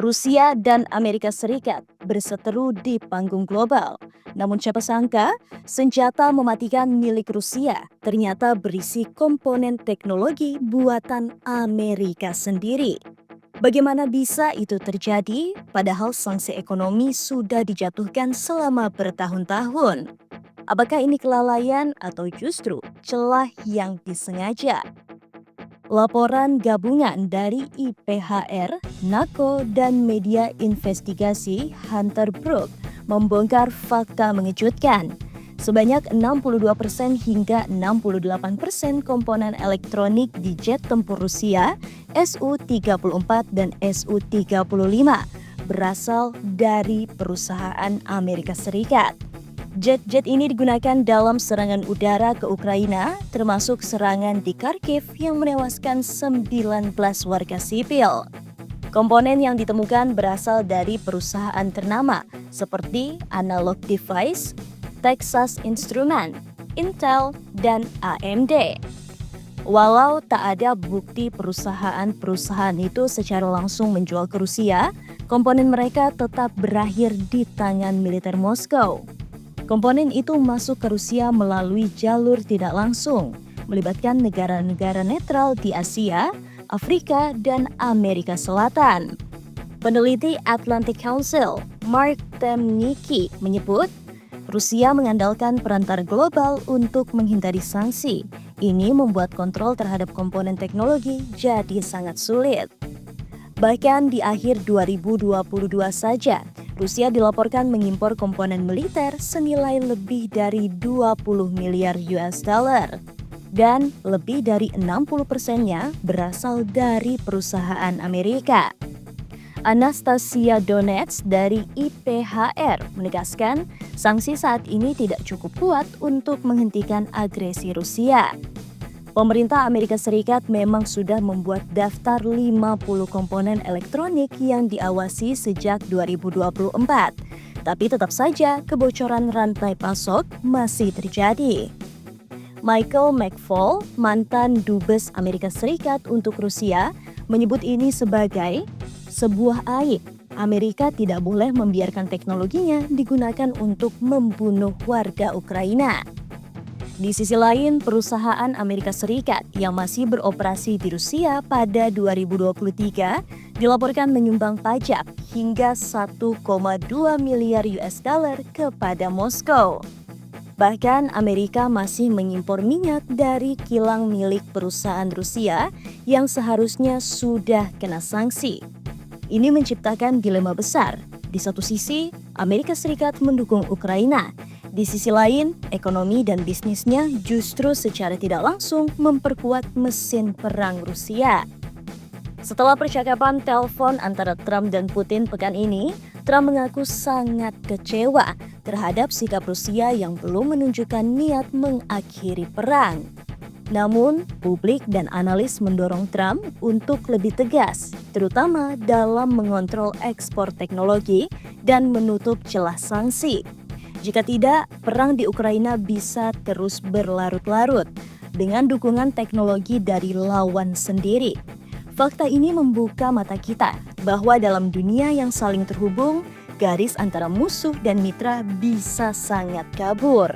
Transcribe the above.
Rusia dan Amerika Serikat berseteru di panggung global. Namun siapa sangka, senjata mematikan milik Rusia ternyata berisi komponen teknologi buatan Amerika sendiri. Bagaimana bisa itu terjadi padahal sanksi ekonomi sudah dijatuhkan selama bertahun-tahun? Apakah ini kelalaian atau justru celah yang disengaja? Laporan gabungan dari IPHR, NACO, dan media investigasi Hunter Brook membongkar fakta mengejutkan. Sebanyak 62% hingga 68% komponen elektronik di jet tempur Rusia Su-34 dan Su-35 berasal dari perusahaan Amerika Serikat. Jet-jet ini digunakan dalam serangan udara ke Ukraina, termasuk serangan di Kharkiv yang menewaskan 19 warga sipil. Komponen yang ditemukan berasal dari perusahaan ternama seperti Analog Device, Texas Instruments, Intel, dan AMD. Walau tak ada bukti perusahaan-perusahaan itu secara langsung menjual ke Rusia, komponen mereka tetap berakhir di tangan militer Moskow. Komponen itu masuk ke Rusia melalui jalur tidak langsung, melibatkan negara-negara netral di Asia, Afrika, dan Amerika Selatan. Peneliti Atlantic Council, Mark Temnicki, menyebut Rusia mengandalkan perantara global untuk menghindari sanksi. Ini membuat kontrol terhadap komponen teknologi jadi sangat sulit. Bahkan di akhir 2022 saja, Rusia dilaporkan mengimpor komponen militer senilai lebih dari 20 miliar US dollar. Dan lebih dari 60%-nya berasal dari perusahaan Amerika. Anastasia Donets dari IPHR menegaskan sanksi saat ini tidak cukup kuat untuk menghentikan agresi Rusia. Pemerintah Amerika Serikat memang sudah membuat daftar 50 komponen elektronik yang diawasi sejak 2024. Tapi tetap saja kebocoran rantai pasok masih terjadi. Michael McFaul, mantan dubes Amerika Serikat untuk Rusia, menyebut ini sebagai sebuah aib. Amerika tidak boleh membiarkan teknologinya digunakan untuk membunuh warga Ukraina. Di sisi lain, perusahaan Amerika Serikat yang masih beroperasi di Rusia pada 2023 dilaporkan menyumbang pajak hingga 1,2 miliar US dollar kepada Moskow. Bahkan Amerika masih mengimpor minyak dari kilang milik perusahaan Rusia yang seharusnya sudah kena sanksi. Ini menciptakan dilema besar. Di satu sisi, Amerika Serikat mendukung Ukraina. Di sisi lain, ekonomi dan bisnisnya justru secara tidak langsung memperkuat mesin perang Rusia. Setelah percakapan telepon antara Trump dan Putin pekan ini, Trump mengaku sangat kecewa terhadap sikap Rusia yang belum menunjukkan niat mengakhiri perang. Namun, publik dan analis mendorong Trump untuk lebih tegas, terutama dalam mengontrol ekspor teknologi dan menutup celah sanksi. Jika tidak, perang di Ukraina bisa terus berlarut-larut dengan dukungan teknologi dari lawan sendiri. Fakta ini membuka mata kita bahwa dalam dunia yang saling terhubung, garis antara musuh dan mitra bisa sangat kabur.